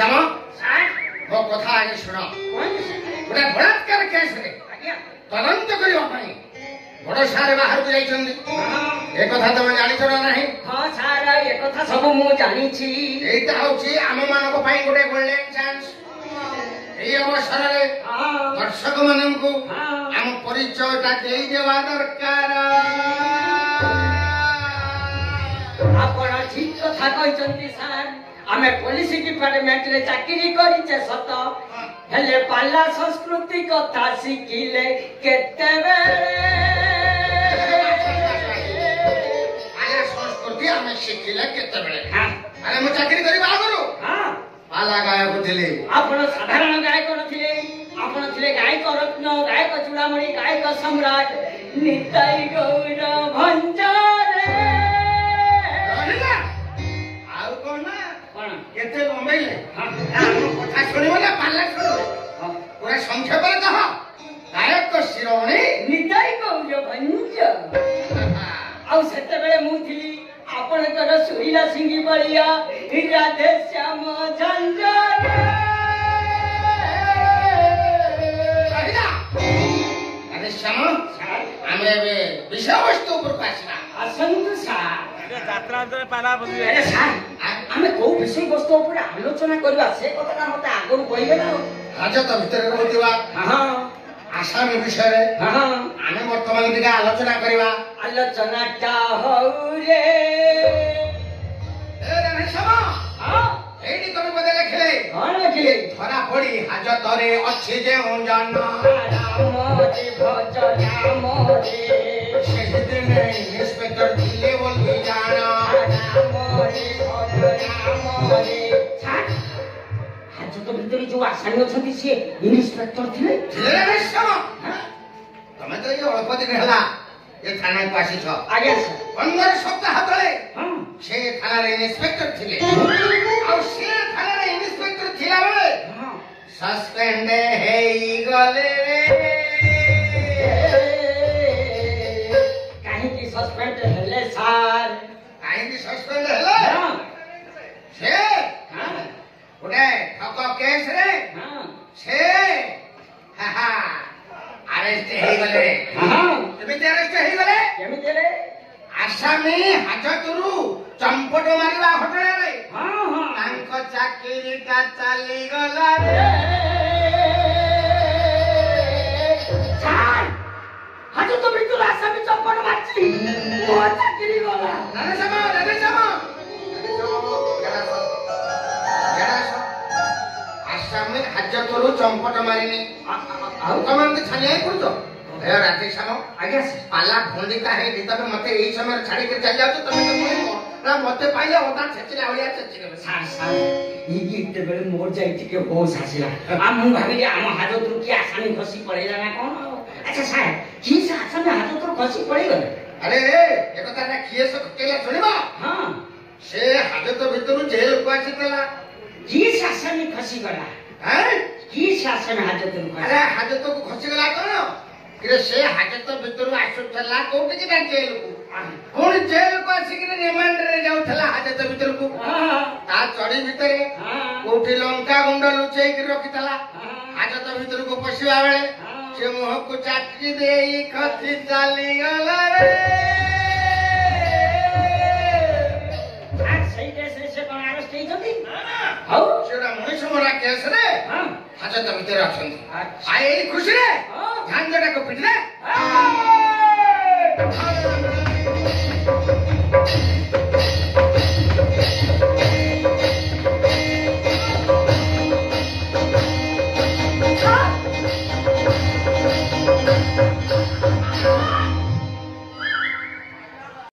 श्याम मो कथा आगे सुन गोटे बलात्कार केस तदंत करने बड़ सारे बाहर को जाइछन्ति ए कथा तुम जानिछ ना नहीं? हां सार ए कथा सब मु जानि छी। एटा होची आम मानको पई गोटे गोल्डन चांस। ए अवसर रे दर्शक माननकु आम परिचयटा देई देवा दरकार। आपण ठीक कथा कहिसन्ति सार। आमे पुलिस डिपार्टमेंट रे चाकरी करिचे सत हेले पाला संस्कृति कथा शिखिले केते बेले पाला संस्कृति आमे शिखिले केते बेले। अरे मु चाकरी करी बागरो पाला गायक थिले। आपण साधारण गायक नथिले आपण थिले गायक रत्न गायक चूड़ामणि गायक सम्राट निताई गौर भंडारे आउ कोन केते बम्बईले हम कथा सुनिबो ना पाला सुनिबो पूरा संक्षेप रे कह गायक शिरोमणि निताई गौर भंडार आउ सेते बेले मु थिली आपणकर सुरीला सिंगी बलिया राधे श्याम झंझारे। राधे श्याम आमे विषय वस्तु पर आसना असंत सार यात्रा तो पाला बदली अरे सार आमे को विषय वस्तु पर आलोचना करबा से कथा मते आगु कहिबे ना हाजत भीतर होतिबा हां आसामी विषय रे हां आमे वर्तमान दिगा आलोचना करबा आलोचना ता हो रे ए राधे श्याम हां एडी कवि बदे लिखले हां लिखले धरा पड़ी हाजत रे अछि जे जन राम जी भज राम रे दिन इंस्पेक्टर दिले बोल जाना राम रे भज राम रे छाट आज तो भीतर जो आसानी अछंती से इंस्पेक्टर थिले रे श्याम तमे तो ये अल्प दिन हला ये थाना को आसी छ आगे सर 15 सप्ताह तले हां से थाना रे इंस्पेक्टर थिले और से थाना रे इंस्पेक्टर थिला बेले हां सस्पेंड हेई गले रे काहे की सस्पेंड हेले सर काहे की सस्पेंड हेले हां से हां ओडे ठक केस रे हां से हा हा अरेस्ट हेई गले हां केमिति अरेस्ट हेई गले केमिति रे आसामी हाजतुरु चंपट मारिबा घटना रे हां हां तांको चाकरीटा चली गला रे छाड़ आज तो बिल्कुल आसामी चंपट मारची मो चाकरी गला राधे श्याम आसामी हाजतुरु चंपट मारिनी आउ कमांड छानिया पड़तो ए राधे श्याम आगे से पाला खंडिता है तबे मते एई समय छाड़ी के चल जाओ तो तमे तो मोर ना मते पाइले होता छेचिला होया छेचिले सार सार ई गीत बेले मोर जाई के होश आसिला आ मु भाबिले आम हाजतुरु की आसामी खसी पड़ेला ना कोन अच्छा सार की से आसामी हाजतुरु खसी पड़े गले अरे एक कथा ना खिए से केला सुनिबा हां से हाजत भीतरु जेल को आसीतला की से आसामी खसी गला हैं की से आसामी हाजतुरु अरे हाजत को खसी गला कोन कि से हाजत भीतरु आसुतला कोठी कि जेल को कोन जेल को आसी कि रिमांड रे जाउथला हाजत भीतर को हां ता चढ़ी भीतरे हां कोठी लंका गुंड लुचै कि रखितला हाजत भीतर को पसिवा बेले से मुह को चाटकी देई खसी चली गला रे आज सही देश से कोन अरेस्ट हे जदी हाउ सेडा मनीष मोरा केस रे हां हाजत भीतर अछन अच्छा आए खुशी रे हां झांझटा को पिटले